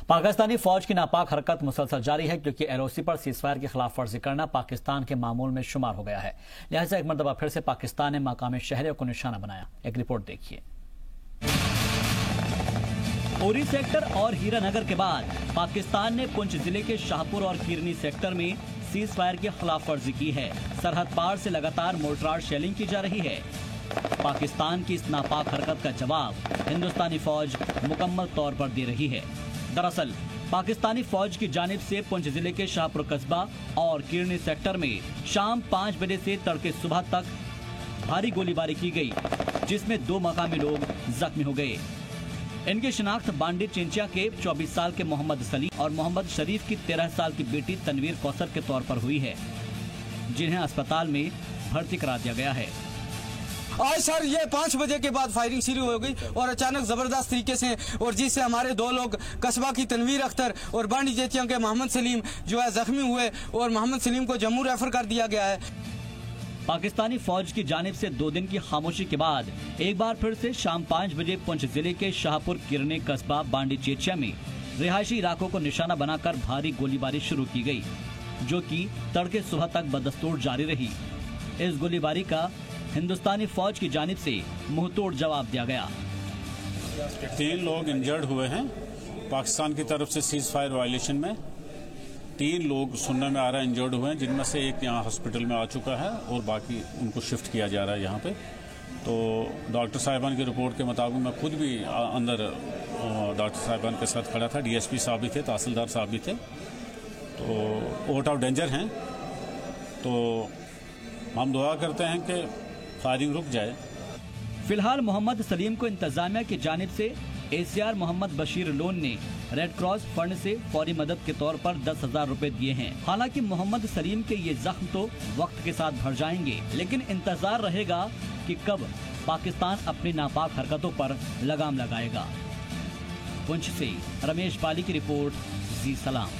पाकिस्तानी फौज की नापाक हरकत मुसलसल जारी है क्योंकि एलओसी पर सीजफायर की खिलाफ वर्जी करना पाकिस्तान के मामूल में शुमार हो गया है। लिहाजा एक मरतबा फिर से पाकिस्तान ने मकामी शहरियों को निशाना बनाया। एक रिपोर्ट देखिए। उरी सेक्टर और हीरानगर के बाद पाकिस्तान ने पुंछ जिले के शाहपुर और किरनी सेक्टर में सीज फायर की खिलाफ वर्जी की है। सरहद पार से लगातार मोर्टार शेलिंग की जा रही है। पाकिस्तान की इस नापाक हरकत का जवाब हिंदुस्तानी फौज मुकम्मल तौर पर दे रही है। दरअसल पाकिस्तानी फौज की जानिब से पुंछ जिले के शाहपुर कस्बा और किरनी सेक्टर में शाम 5 बजे से तड़के सुबह तक भारी गोलीबारी की गई, जिसमें 2 मकामी लोग जख्मी हो गए। इनकी शिनाख्त बांडी चिंचिया के 24 साल के मोहम्मद सलीम और मोहम्मद शरीफ की 13 साल की बेटी तनवीर कौसर के तौर पर हुई है, जिन्हें अस्पताल में भर्ती करा दिया गया है। आज सर ये 5 बजे के बाद फायरिंग शुरू हो गई और अचानक जबरदस्त तरीके से, और जिससे हमारे 2 लोग कस्बा की तनवीर अख्तर और बांडी चिंचिया के मोहम्मद सलीम जो है जख्मी हुए और मोहम्मद सलीम को जम्मू रेफर कर दिया गया है। पाकिस्तानी फौज की जानिब से 2 दिन की खामोशी के बाद एक बार फिर से शाम 5 बजे पुंछ जिले के शाहपुर किरने कस्बा बांडी चेचिया में रिहायशी इलाकों को निशाना बनाकर भारी गोलीबारी शुरू की गई, जो कि तड़के सुबह तक बदस्तूर जारी रही। इस गोलीबारी का हिंदुस्तानी फौज की जानिब से मुंहतोड़ जवाब दिया गया। 3 लोग इंजर्ड हुए हैं पाकिस्तान की तरफ से सीज फायर वायलेशन में। 3 लोग सुनने में आ रहा है इंजर्ड हुए हैं, जिनमें से एक यहाँ हॉस्पिटल में आ चुका है और बाकी उनको शिफ्ट किया जा रहा है यहाँ पे। तो डॉक्टर साहिबान की रिपोर्ट के मुताबिक मैं खुद भी अंदर डॉक्टर साहिबान के साथ खड़ा था। डीएसपी साहब भी थे, तहसीलदार साहब भी थे। तो आउट ऑफ डेंजर हैं। तो हम दुआ करते हैं कि फायरिंग रुक जाए। फिलहाल मोहम्मद सलीम को इंतजामिया की जानिब से एसीआर मोहम्मद बशीर लोन ने रेड क्रॉस फंड से फौरी मदद के तौर पर 10,000 रुपए दिए हैं। हालांकि मोहम्मद सलीम के ये जख्म तो वक्त के साथ भर जाएंगे, लेकिन इंतजार रहेगा कि कब पाकिस्तान अपनी नापाक हरकतों पर लगाम लगाएगा। पुंछ से रमेश बाली की रिपोर्ट, जी सलाम।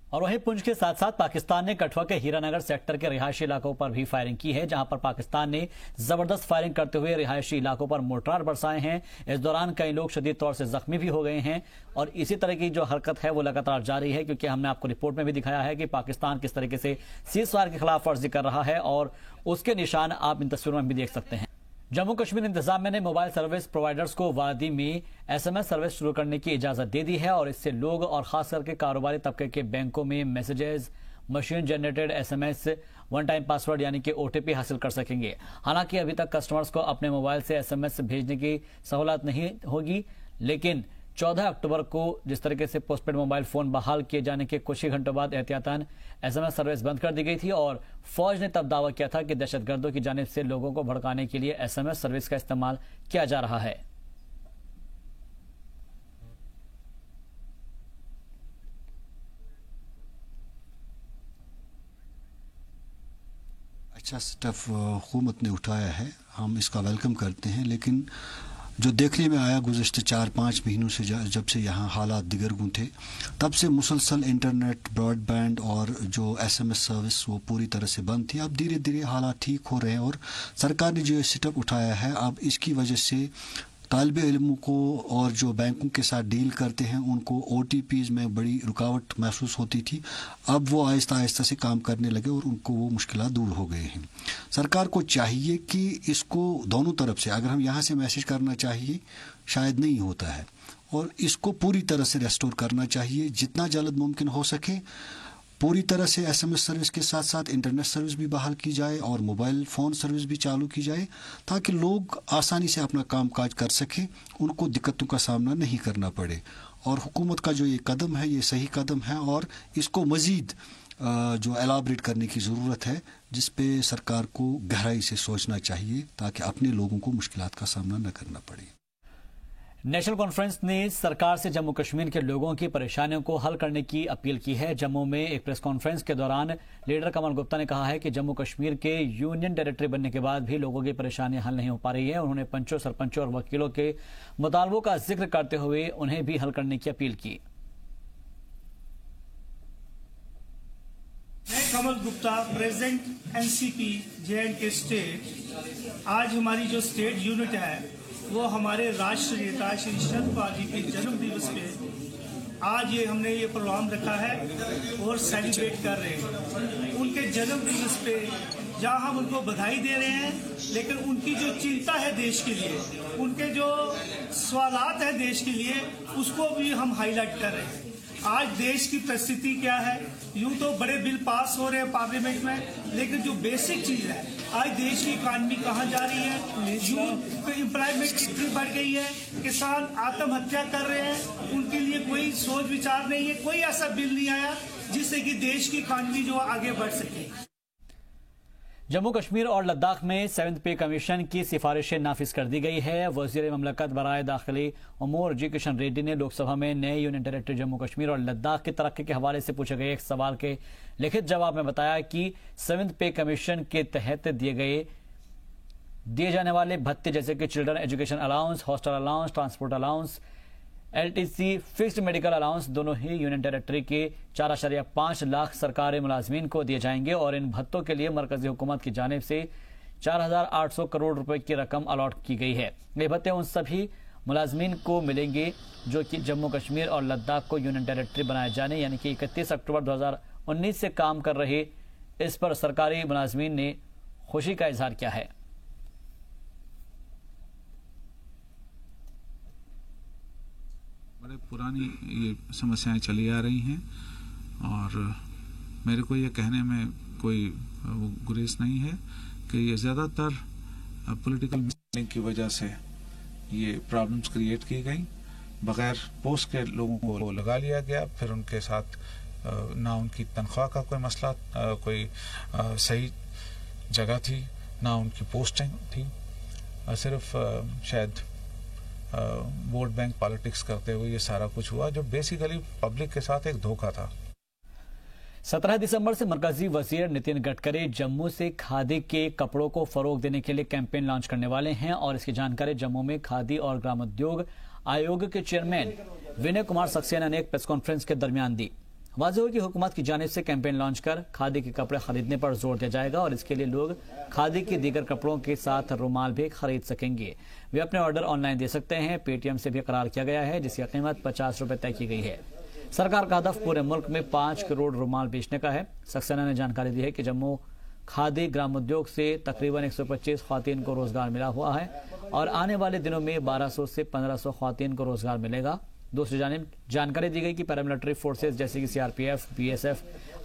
और वहीं पुंछ के साथ साथ पाकिस्तान ने कठुआ के हीरानगर सेक्टर के रिहायशी इलाकों पर भी फायरिंग की है, जहां पर पाकिस्तान ने जबरदस्त फायरिंग करते हुए रिहायशी इलाकों पर मोर्टार बरसाए हैं। इस दौरान कई लोग शदीद तौर से जख्मी भी हो गए हैं और इसी तरह की जो हरकत है वो लगातार जारी है, क्योंकि हमने आपको रिपोर्ट में भी दिखाया है कि पाकिस्तान किस तरीके से सीज फायर की खिलाफ वर्जी कर रहा है और उसके निशान आप इन तस्वीरों में भी देख सकते हैं। जम्मू कश्मीर इंतजामिया ने मोबाइल सर्विस प्रोवाइडर्स को वादी में एसएमएस सर्विस शुरू करने की इजाजत दे दी है और इससे लोग और खास करके कारोबारी तबके के बैंकों में messages, machine generated SMS, one time password यानी कि ओटीपी हासिल कर सकेंगे। हालांकि अभी तक कस्टमर्स को अपने मोबाइल से एसएमएस भेजने की सहूलत नहीं होगी, लेकिन 14 अक्टूबर को जिस तरीके से पोस्टपेड मोबाइल फोन बहाल किए जाने के कुछ ही घंटों बाद एहतियातन एसएमएस सर्विस बंद कर दी गई थी और फौज ने तब दावा किया था कि दहशतगर्दों की जानिब से लोगों को भड़काने के लिए एसएमएस सर्विस का इस्तेमाल किया जा रहा है। अच्छा स्टेप हुकूमत ने उठाया है, हम इसका वेलकम करते हैं। लेकिन जो देखने में आया गुज़श्ते 4-5 महीनों से जब से यहाँ हालात दिगरगुं थे, तब से मुसलसल इंटरनेट, ब्रॉडबैंड और जो एसएमएस सर्विस वो पूरी तरह से बंद थी। अब धीरे धीरे हालात ठीक हो रहे हैं और सरकार ने जो स्टेप उठाया है, अब इसकी वजह से तालिब इल्मों को और जो बैंकों के साथ डील करते हैं उनको ओटीपीज़ में बड़ी रुकावट महसूस होती थी। अब वो आहिस्ता आहिस्ता से काम करने लगे और उनको वो मुश्किलात दूर हो गए हैं। सरकार को चाहिए कि इसको दोनों तरफ से, अगर हम यहाँ से मैसेज करना चाहिए शायद नहीं होता है, और इसको पूरी तरह से रेस्टोर करना चाहिए जितना जल्द मुमकिन हो सके। पूरी तरह से एसएमएस सर्विस के साथ साथ इंटरनेट सर्विस भी बहाल की जाए और मोबाइल फ़ोन सर्विस भी चालू की जाए, ताकि लोग आसानी से अपना कामकाज कर सकें, उनको दिक्कतों का सामना नहीं करना पड़े। और हुकूमत का जो ये कदम है ये सही कदम है और इसको मज़ीद जो एलाबरेट करने की ज़रूरत है, जिस पे सरकार को गहराई से सोचना चाहिए ताकि अपने लोगों को मुश्किलात का सामना न करना पड़े। नेशनल कॉन्फ्रेंस ने सरकार से जम्मू कश्मीर के लोगों की परेशानियों को हल करने की अपील की है। जम्मू में एक प्रेस कॉन्फ्रेंस के दौरान लीडर कमल गुप्ता ने कहा है कि जम्मू कश्मीर के यूनियन टेरिटरी बनने के बाद भी लोगों की परेशानियां हल नहीं हो पा रही है। उन्होंने पंचों, सरपंचों और वकीलों के मुतालबों का जिक्र करते हुए उन्हें भी हल करने की अपील की। मैं Kamal Gupta, president NCP J and K state. आज हमारी जो स्टेट यूनिट है वो हमारे राष्ट्र नेता श्री शरद पवार जी के जन्म दिवस पे आज हमने ये प्रोग्राम रखा है और सेलिब्रेट कर रहे हैं। उनके जन्म दिवस पे जहाँ हम उनको बधाई दे रहे हैं, लेकिन उनकी जो चिंता है देश के लिए, उनके जो सवालात है देश के लिए, उसको भी हम हाईलाइट कर रहे हैं। आज देश की परिस्थिति क्या है, यूं तो बड़े बिल पास हो रहे हैं पार्लियामेंट में, लेकिन जो बेसिक चीज है, आज देश की इकॉनमी कहाँ जा रही है, यूथ एम्प्लॉयमेंट कितनी बढ़ गई है, किसान आत्महत्या कर रहे हैं, उनके लिए कोई सोच विचार नहीं है। कोई ऐसा बिल नहीं आया जिससे कि देश की इकॉनमी जो आगे बढ़ सके। जम्मू कश्मीर और लद्दाख में 7th पे कमीशन की सिफारिशें नाफिज कर दी गई है। वज़ीर ममलकत बराए दाखिली उमूर जी किशन रेड्डी ने लोकसभा में नए यूनियन टेरिटरी जम्मू कश्मीर और लद्दाख की तरक्की के हवाले से पूछे गए एक सवाल के लिखित जवाब में बताया कि 7th पे कमीशन के तहत दिए जाने वाले भत्ते जैसे कि children education allowance, hostel allowance, transport allowance, LTC, fixed medical allowance दोनों ही यूनियन टेरिटरी के 4.5 लाख सरकारी मुलाजमीन को दिए जाएंगे और इन भत्तों के लिए मरकजी हुकूमत की जानिब से 4,800 करोड़ रुपए की रकम अलॉट की गई है। ये भत्ते उन सभी मुलाजमीन को मिलेंगे जो कि जम्मू कश्मीर और लद्दाख को यूनियन टेरिटरी बनाए जाने यानी कि 31 अक्टूबर 2019 से काम कर रहे। इस पर सरकारी मुलाजमीन ने खुशी का इजहार किया है। बड़े पुरानी ये समस्याएं चली आ रही हैं और मेरे को ये कहने में कोई गुरेज नहीं है कि ये ज़्यादातर पॉलिटिकल मिसलिंग की वजह से ये प्रॉब्लम्स क्रिएट की गई। बगैर पोस्ट के लोगों को लगा लिया गया, फिर उनके साथ ना उनकी तनख्वाह का कोई मसला, कोई सही जगह थी, ना उनकी पोस्टिंग थी, सिर्फ शायद वोट बैंक पॉलिटिक्स करते हुए ये सारा कुछ हुआ जो बेसिकली पब्लिक के साथ एक धोखा था। 17 दिसंबर से मरकजी वजीर नितिन गडकरी जम्मू से खादी के कपड़ों को फरोग देने के लिए कैंपेन लॉन्च करने वाले हैं और इसकी जानकारी जम्मू में खादी और ग्रामोद्योग आयोग के चेयरमैन विनय कुमार सक्सेना ने एक प्रेस कॉन्फ्रेंस के दरमियान दी। वाज़ेह हो कि हुकूमत की जानिब से कैंपेन लॉन्च कर खादी के कपड़े खरीदने पर जोर दिया जाएगा और इसके लिए लोग खादी के दीगर कपड़ों के साथ रुमाल भी खरीद सकेंगे। वे अपने ऑर्डर ऑनलाइन दे सकते हैं। पेटीएम से भी करार किया गया है जिसकी कीमत 50 रुपए तय की गई है। सरकार का हदफ पूरे मुल्क में 5 करोड़ रुमाल बेचने का है। सक्सेना ने जानकारी दी है कि जम्मू खादी ग्रामोद्योग से तकरीबन 125 ख्वातीन को रोजगार मिला हुआ है और आने वाले दिनों में 1200 से 1500 ख्वातीन को रोजगार मिलेगा। दूसरी जानिब जानकारी दी गई कि पैरामिलिट्री फोर्सेज जैसे कि CRPF, BSF,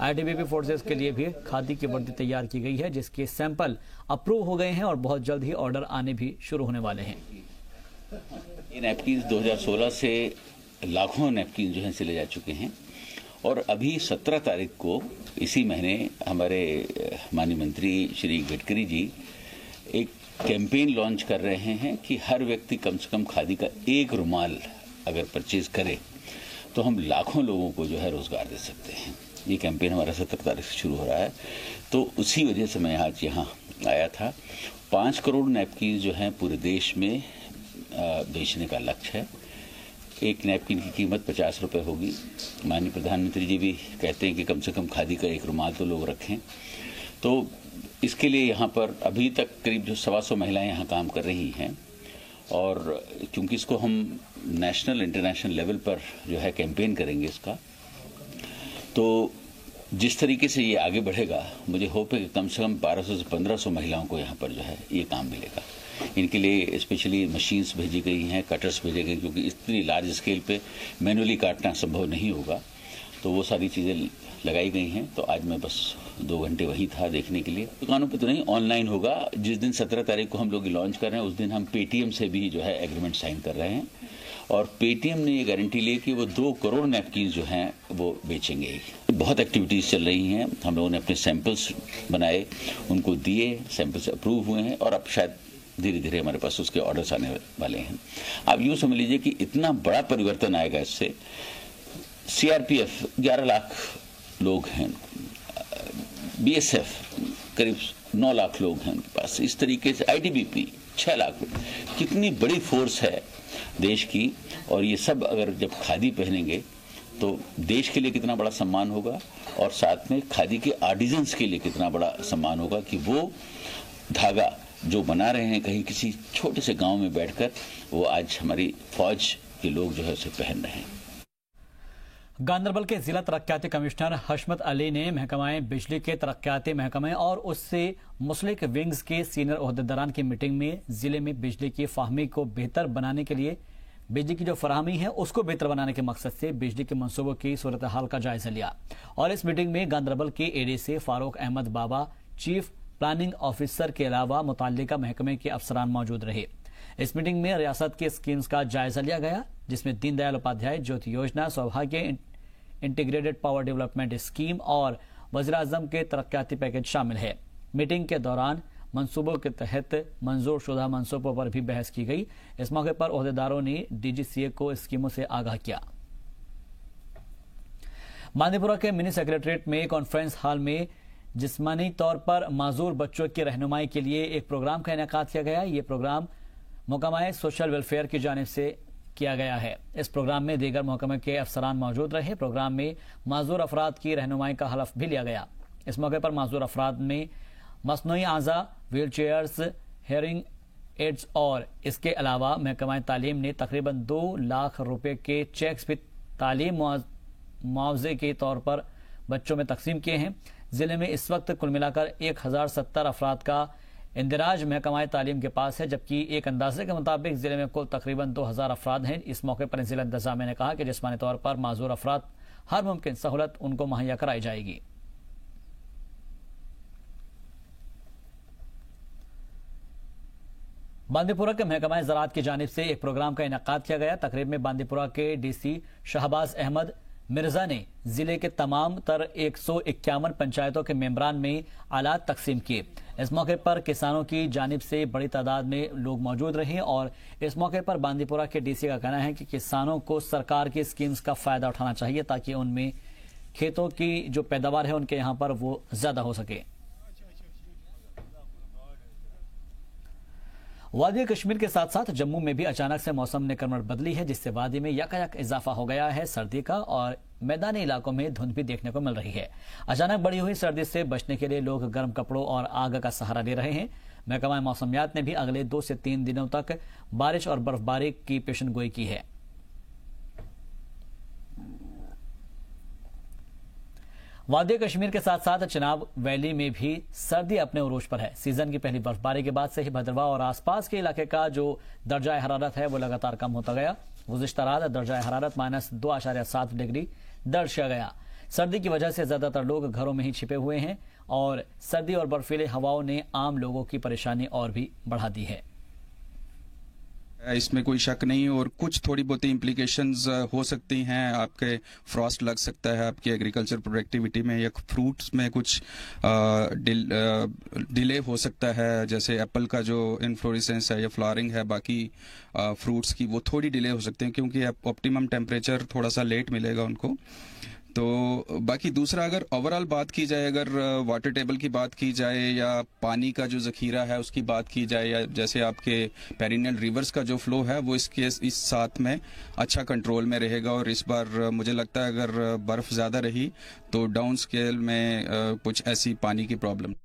ITBP फोर्सेज के लिए भी खादी की वर्दी तैयार की गई है जिसके सैंपल अप्रूव हो गए हैं और बहुत जल्द ही ऑर्डर आने भी शुरू होने वाले हैं। ये नैपकिन 2016 से लाखों नैपकिन जो हैं सिले जा चुके हैं और अभी 17 तारीख को इसी महीने हमारे माननीय मंत्री श्री गडकरी जी एक कैंपेन लॉन्च कर रहे हैं कि हर व्यक्ति कम से कम खादी का एक रुमाल अगर परचेज करे तो हम लाखों लोगों को जो है रोजगार दे सकते हैं। ये कैंपेन हमारा 17 तारीख से शुरू हो रहा है, तो उसी वजह से मैं आज यहाँ आया था। 5 करोड़ नैपकिन जो हैं पूरे देश में बेचने का लक्ष्य है। एक नैपकिन की कीमत 50 रुपये होगी। माननीय प्रधानमंत्री जी भी कहते हैं कि कम से कम खादी का एक रुमाल तो लोग रखें। तो इसके लिए यहाँ पर अभी तक करीब जो 125 महिलाएं यहाँ काम कर रही हैं और क्योंकि इसको हम नेशनल इंटरनेशनल लेवल पर जो है कैंपेन करेंगे इसका, तो जिस तरीके से ये आगे बढ़ेगा मुझे होप है कि कम से कम 1200 से 1500 महिलाओं को यहाँ पर जो है ये काम मिलेगा। इनके लिए स्पेशली मशीन्स भेजी गई हैं, कटर्स भेजे गए, क्योंकि इतनी लार्ज स्केल पे मैनुअली काटना संभव नहीं होगा, तो वो सारी चीज़ें लगाई गई हैं। तो आज मैं बस 2 घंटे वहीं था देखने के लिए। दुकानों पे तो नहीं, ऑनलाइन होगा। जिस दिन 17 तारीख को हम लोग लॉन्च कर रहे हैं उस दिन हम पेटीएम से भी जो है एग्रीमेंट साइन कर रहे हैं और पेटीएम ने ये गारंटी ली कि वो 2 करोड़ नैपकिन जो हैं वो बेचेंगे। बहुत एक्टिविटीज़ चल रही हैं। हम लोगों ने अपने सैंपल्स बनाए, उनको दिए, सैंपल्स अप्रूव हुए हैं और अब शायद धीरे धीरे हमारे पास उसके ऑर्डर्स आने वाले हैं। आप यूँ समझ लीजिए कि इतना बड़ा परिवर्तन आएगा इससे। CRPF 11 लाख लोग हैं, BSF करीब 9 लाख लोग हैं उनके पास, इस तरीके से ITBP 6 लाख। कितनी बड़ी फोर्स है देश की, और ये सब अगर जब खादी पहनेंगे तो देश के लिए कितना बड़ा सम्मान होगा और साथ में खादी के आर्टिजन्स के लिए कितना बड़ा सम्मान होगा कि वो धागा जो बना रहे हैं कहीं किसी छोटे से गांव में बैठकर, वो आज हमारी फौज के लोग जो है उसे पहन रहे हैं। गांदरबल के जिला तरक्याती कमिश्नर हशमत अली ने महकमाए बिजली के तरक्याती महकमे और उससे मुस्लिक विंग्स के सीनियर ओहदेदारान की मीटिंग में जिले में बिजली की फाहमी को बेहतर बनाने के लिए बिजली की जो फराहमी है उसको बेहतर बनाने के मकसद से बिजली के मंसूबों की सूरत हाल का जायजा लिया। और इस मीटिंग में गांदरबल के एडीसी फारूक अहमद बाबा, चीफ प्लानिंग ऑफिसर के अलावा मुताल्लिका महकमे के अफसरान मौजूद रहे। इस मीटिंग में रियासत के स्कीम्स का जायजा लिया गया, जिसमें दीनदयाल उपाध्याय ज्योति योजना, सौभाग्य इंटीग्रेटेड पावर डेवलपमेंट स्कीम और वज़ीर आज़म के तरक्याती पैकेज शामिल है। मीटिंग के दौरान मंसूबों के तहत मंजूर शुदा मंसूबों पर भी बहस की गई। इस मौके पर ओहदेदारों ने डीजीसीए को स्कीमों से आगाह किया। बांदीपुरा के मिनी सेक्रेटरीट में कॉन्फ्रेंस हॉल में जिस्मानी तौर पर माजूर बच्चों की रहनुमाई के लिए एक प्रोग्राम का इनेकाद किया गया। ये प्रोग्राम महकमा सोशल वेलफेयर की जानिब से किया गया है। इस प्रोग्राम में दीगर महकमे के अफसरान मौजूद रहे। प्रोग्राम में माजूर अफराद की रहनुमाई का हलफ भी लिया गया। इस मौके पर माजूर अफराद में मसनूई आज़ा, व्हील चेयर्स, हेयरिंग एड्स और इसके अलावा महकमा तालीम ने तकरीबन 2 लाख रुपए के चेक्स भी तालीम मुआवजे के तौर पर बच्चों में तकसीम किए हैं। जिले में इस वक्त कुल मिलाकर 1070 अफराद का इंदिराज महकमा तालीम के पास है, जबकि एक अंदाजे के मुताबिक जिले में कुल तकरीबन 2000 अफराद हैं। इस मौके पर जिला इंतजामिया ने कहा कि जिस्मानी तौर पर माजूर अफराद हर मुमकिन सहूलत उनको मुहैया कराई जाएगी। बांदीपुरा के महकमा ज़राअत की जानिब से एक प्रोग्राम का इनेकाद किया गया। तकरीब में बांदीपुरा के डीसी शहबाज अहमद मिर्जा ने जिले के तमाम तर 151 पंचायतों के मेंबरान में आलात तकसीम किए। इस मौके पर किसानों की जानिब से बड़ी तादाद में लोग मौजूद रहे और इस मौके पर बांदीपुरा के डीसी का कहना है कि किसानों को सरकार की स्कीम्स का फायदा उठाना चाहिए ताकि उनमें खेतों की जो पैदावार है उनके यहाँ पर वो ज्यादा हो सके। वादी कश्मीर के साथ साथ जम्मू में भी अचानक से मौसम ने करवट बदली है, जिससे वादी में यकायक इजाफा हो गया है सर्दी का और मैदानी इलाकों में धुंध भी देखने को मिल रही है। अचानक बढ़ी हुई सर्दी से बचने के लिए लोग गर्म कपड़ों और आग का सहारा ले रहे हैं। महकमा मौसमियात ने भी अगले 2 से 3 दिनों तक बारिश और बर्फबारी की पेशनगोई की है। वादी कश्मीर के साथ साथ चिनाब वैली में भी सर्दी अपने उरूज पर है। सीजन की पहली बर्फबारी के बाद से ही भद्रवाह और आसपास के इलाके का जो दर्जा हरारत है वो लगातार कम होता गया। गुज़िश्ता रात दर्जा हरारत -2.7 डिग्री दर्ज किया गया। सर्दी की वजह से ज्यादातर लोग घरों में ही छिपे हुए हैं और सर्दी और बर्फीली हवाओं ने आम लोगों की परेशानी और भी बढ़ा दी है। इसमें कोई शक नहीं और कुछ थोड़ी बहुत इम्प्लीकेशंस हो सकती हैं। आपके फ्रॉस्ट लग सकता है आपकी एग्रीकल्चर प्रोडक्टिविटी में या फ्रूट्स में कुछ डिले हो सकता है, जैसे एप्पल का जो इन्फ्लोरेसेंस है या फ्लावरिंग है बाकी फ्रूट्स की वो थोड़ी डिले हो सकते हैं क्योंकि ऑप्टिमम टेम्परेचर थोड़ा सा लेट मिलेगा उनको। तो बाकी दूसरा अगर ओवरऑल बात की जाए, अगर वाटर टेबल की बात की जाए या पानी का जो ज़ख़ीरा है उसकी बात की जाए या जैसे आपके पेरिनियल रिवर्स का जो फ्लो है वो इस साथ में अच्छा कंट्रोल में रहेगा। और इस बार मुझे लगता है अगर बर्फ़ ज़्यादा रही तो डाउन स्केल में कुछ ऐसी पानी की प्रॉब्लम।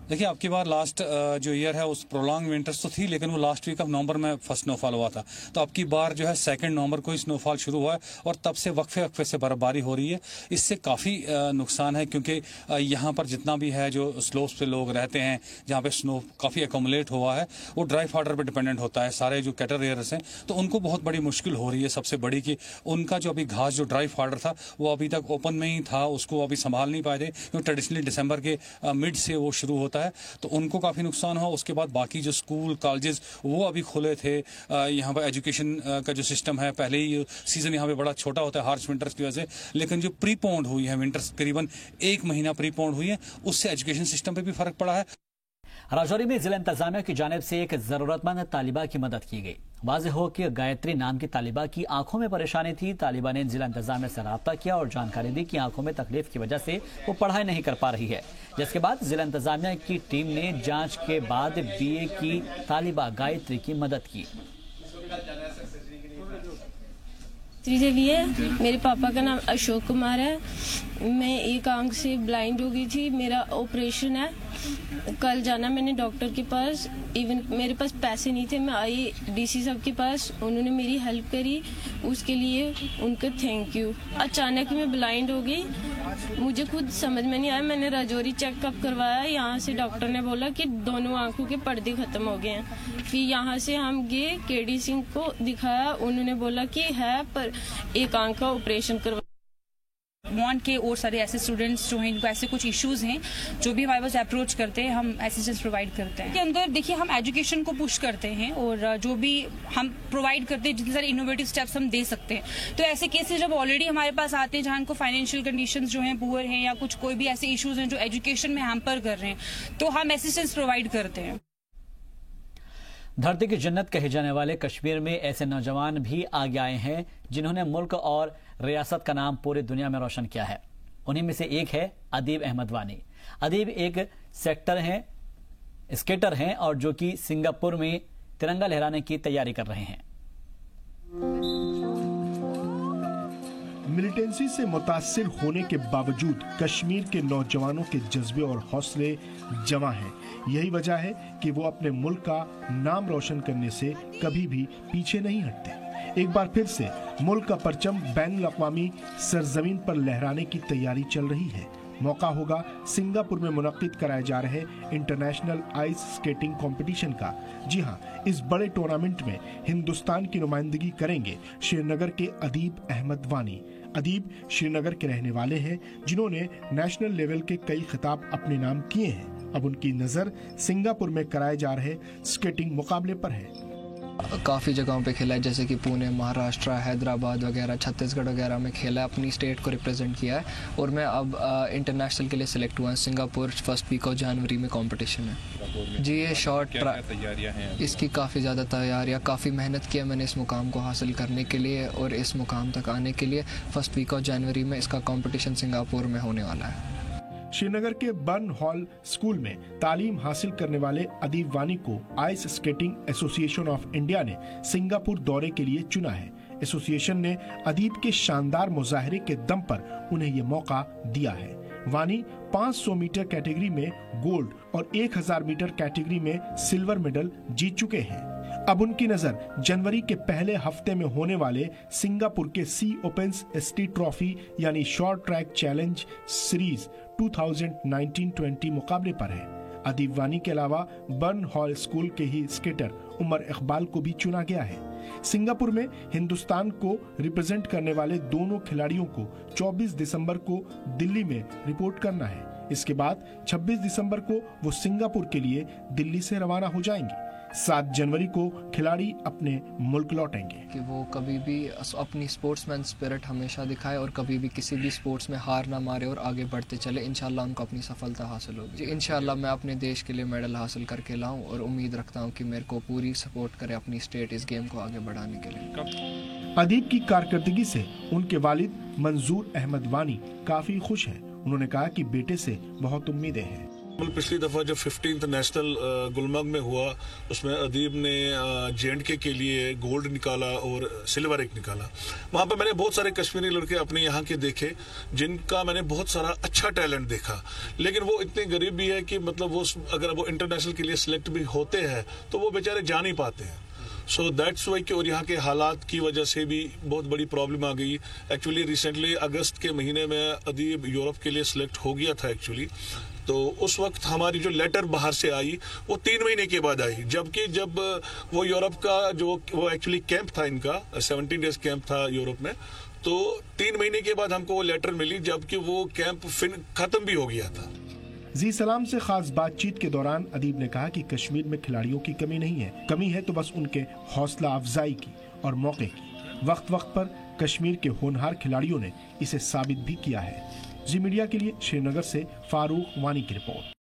देखिए आपकी बार लास्ट जो ईयर है उस प्रोलॉन्ग विंटर्स तो थी, लेकिन वो लास्ट वीक ऑफ नवंबर में फर्स्ट स्नोफॉल हुआ था। तो आपकी बार जो है 2 नवंबर को ही स्नोफॉल शुरू हुआ है और तब से वक्फे से बर्फबारी हो रही है। इससे काफ़ी नुकसान है क्योंकि यहाँ पर जितना भी है जो स्लोप्स पे लोग रहते हैं जहाँ पे स्नो काफ़ी एकोमुलेट हुआ है वो ड्राई वाटर पर डिपेंडेंट होता है। सारे जो कैटल रेयर्स हैं तो उनको बहुत बड़ी मुश्किल हो रही है। सबसे बड़ी कि उनका जो अभी घास जो ड्राई वाटर था वो अभी तक ओपन में ही था, उसको अभी संभाल नहीं पाए थे क्योंकि ट्रेडिशनली दिसंबर के मिड से वो शुरू होता है तो उनको काफ़ी नुकसान हुआ। उसके बाद बाकी जो स्कूल कॉलेजेस वो अभी खुले थे। यहाँ पर एजुकेशन का जो सिस्टम है, पहले ही सीज़न यहाँ पे बड़ा छोटा होता है हार्श विंटर्स की वजह से, लेकिन जो प्रीपोन्ड हुई है विंटर्स करीबन 1 महीना प्रीपोन्ड हुई है उससे एजुकेशन सिस्टम पे भी फर्क पड़ा है। राजौरी में जिला इंतजामिया की जानिब से एक जरूरतमंद तालिबा की मदद की गई। वाज़ेह हो कि गायत्री नाम की तालिबा की आंखों में परेशानी थी। तालिबा ने जिला इंतजामिया से राब्ता किया और जानकारी दी कि आंखों में तकलीफ की वजह से वो पढ़ाई नहीं कर पा रही है, जिसके बाद जिला इंतजामिया की टीम ने जांच के बाद BA की तालिबा गायत्री की मदद की। देवी है, मेरे पापा का नाम अशोक कुमार है। मैं एक आंख से ब्लाइंड हो गई थी, मेरा ऑपरेशन है। कल जाना मैंने डॉक्टर के पास, इवन मेरे पास पैसे नहीं थे, मैं आई डीसी साहब के पास, उन्होंने मेरी हेल्प करी, उसके लिए उनका थैंक यू। अचानक मैं ब्लाइंड हो गई, मुझे खुद समझ में नहीं आया। मैंने राजौरी चेकअप करवाया, यहाँ से डॉक्टर ने बोला कि दोनों आंखों के पर्दे खत्म हो गए हैं। फिर यहाँ से हम गए केडी सिंह को दिखाया, उन्होंने बोला कि है पर एक आंख का ऑपरेशन करवा। वांट के और सारे ऐसे स्टूडेंट्स जो हैं इनको ऐसे कुछ इश्यूज हैं, जो भी हमारे पास अप्रोच करते हैं हम असिस्टेंस प्रोवाइड करते हैं। के अंदर देखिए हम एजुकेशन को पुश करते हैं और जो भी हम प्रोवाइड करते हैं जितने सारे इनोवेटिव स्टेप्स हम दे सकते हैं। तो ऐसे केसेस जब ऑलरेडी हमारे पास आते हैं जहाँ इनको फाइनेंशियल कंडीशंस जो हैं पुअर हैं या कुछ कोई भी ऐसे इश्यूज हैं जो एजुकेशन में हैम्पर कर रहे हैं, तो हम असिस्टेंस प्रोवाइड करते हैं। धरती की जन्नत कहे जाने वाले कश्मीर में ऐसे नौजवान भी आगे आए हैं जिन्होंने मुल्क और रियासत का नाम पूरी दुनिया में रोशन किया है। उन्हीं में से एक है अदीब अहमद वानी। अदीब एक स्केटर हैं और जो कि सिंगापुर में तिरंगा लहराने की तैयारी कर रहे हैं। मिलिटेंसी से मुतासिर होने के बावजूद कश्मीर के नौजवानों के जज्बे और हौसले जमा हैं। यही वजह है कि वो अपने मुल्क का नाम रोशन करने से कभी भी पीछे नहीं हटते। एक बार फिर से मुल्क का परचम बैनुल-अक़वामी सरजमीन पर लहराने की तैयारी चल रही है। मौका होगा सिंगापुर में मुनक्किद कराए जा रहे इंटरनेशनल आइस स्केटिंग कंपटीशन का। जी हां, इस बड़े टूर्नामेंट में हिंदुस्तान की नुमाइंदगी करेंगे श्रीनगर के अदीब अहमद वानी। अदीब श्रीनगर के रहने वाले हैं जिन्होंने नेशनल लेवल के कई खिताब अपने नाम किए हैं। अब उनकी नजर सिंगापुर में कराए जा रहे स्केटिंग मुकाबले पर है। काफ़ी जगहों पे खेला है, जैसे कि पुणे, महाराष्ट्र, हैदराबाद वगैरह, छत्तीसगढ़ वगैरह में खेला है, अपनी स्टेट को रिप्रेजेंट किया है। और मैं अब इंटरनेशनल के लिए सिलेक्ट हुआ। सिंगापुर फर्स्ट वीक ऑफ जनवरी में कंपटीशन है। जी ये शॉर्ट तैयारियां हैं इसकी काफ़ी ज़्यादा तैयारियां, काफ़ी मेहनत की है मैंने इस मुकाम को हासिल करने के लिए और इस मुकाम तक आने के लिए। फर्स्ट वीक ऑफ जनवरी में इसका कंपटीशन सिंगापुर में होने वाला है। श्रीनगर के बर्न हॉल स्कूल में तालीम हासिल करने वाले अदीब वानी को ice skating association of India ने सिंगापुर दौरे के लिए चुना है। एसोसिएशन ने अदीब के शानदार मुजाहरे के दम पर उन्हें ये मौका दिया है। वानी 500 मीटर कैटेगरी में गोल्ड और 1000 मीटर कैटेगरी में सिल्वर मेडल जीत चुके हैं। अब उनकी नजर जनवरी के पहले हफ्ते में होने वाले सिंगापुर के सी ओपन्स एसटी ट्रॉफी यानी शॉर्ट ट्रैक चैलेंज सीरीज 2019-20 मुकाबले पर है। अदीब वानी के अलावा बर्न हॉल स्कूल के ही स्केटर उमर इकबाल को भी चुना गया है। सिंगापुर में हिंदुस्तान को रिप्रेजेंट करने वाले दोनों खिलाड़ियों को 24 दिसंबर को दिल्ली में रिपोर्ट करना है। इसके बाद 26 दिसंबर को वो सिंगापुर के लिए दिल्ली से रवाना हो जाएंगे। 7 जनवरी को खिलाड़ी अपने मुल्क लौटेंगे। कि वो कभी भी अपनी स्पोर्ट्समैन स्पिरिट हमेशा दिखाए और कभी भी किसी भी स्पोर्ट्स में हार ना मारे और आगे बढ़ते चले। इंशाल्लाह उनको अपनी सफलता हासिल होगी। इंशाल्लाह मैं अपने देश के लिए मेडल हासिल करके लाऊं और उम्मीद रखता हूं कि मेरे को पूरी सपोर्ट करे अपनी स्टेट इस गेम को आगे बढ़ाने के लिए। अदीब की कारकर्दगी से उनके वालिद मंजूर अहमद वानी काफी खुश हैं। उन्होंने कहा कि बेटे से बहुत उम्मीदें हैं। पिछली दफा जब 15th नेशनल गुलमर्ग में हुआ उसमें अदीब ने J&K के लिए गोल्ड निकाला और सिल्वर एक निकाला। वहां पर मैंने बहुत सारे कश्मीरी लड़के अपने यहाँ के देखे जिनका मैंने बहुत सारा अच्छा टैलेंट देखा, लेकिन वो इतने गरीब भी है कि मतलब वो अगर वो इंटरनेशनल के लिए सिलेक्ट भी होते हैं तो वो बेचारे जा नहीं पाते हैं। सो दैट्स वाई कि और यहाँ के हालात की वजह से भी बहुत बड़ी प्रॉब्लम आ गई। एक्चुअली रिसेंटली अगस्त के महीने में अदीब यूरोप के लिए सिलेक्ट हो गया था एक्चुअली, तो उस वक्त हमारी जो लेटर बाहर से आई वो 3 महीने के बाद आई, जबकि जब वो यूरोप का जो वो एक्चुअली कैंप था इनका 17 डेज कैंप था यूरोप में, तो 3 महीने के बाद हमको वो लेटर मिली जबकि वो कैंप खत्म भी हो गया था। जी सलाम से खास बातचीत के दौरान अदीब ने कहा कि कश्मीर में खिलाड़ियों की कमी नहीं है, कमी है तो बस उनके हौसला अफजाई की और मौके की। वक्त वक्त पर कश्मीर के होनहार खिलाड़ियों ने इसे साबित भी किया है। जी मीडिया के लिए श्रीनगर से फारूक वानी की रिपोर्ट।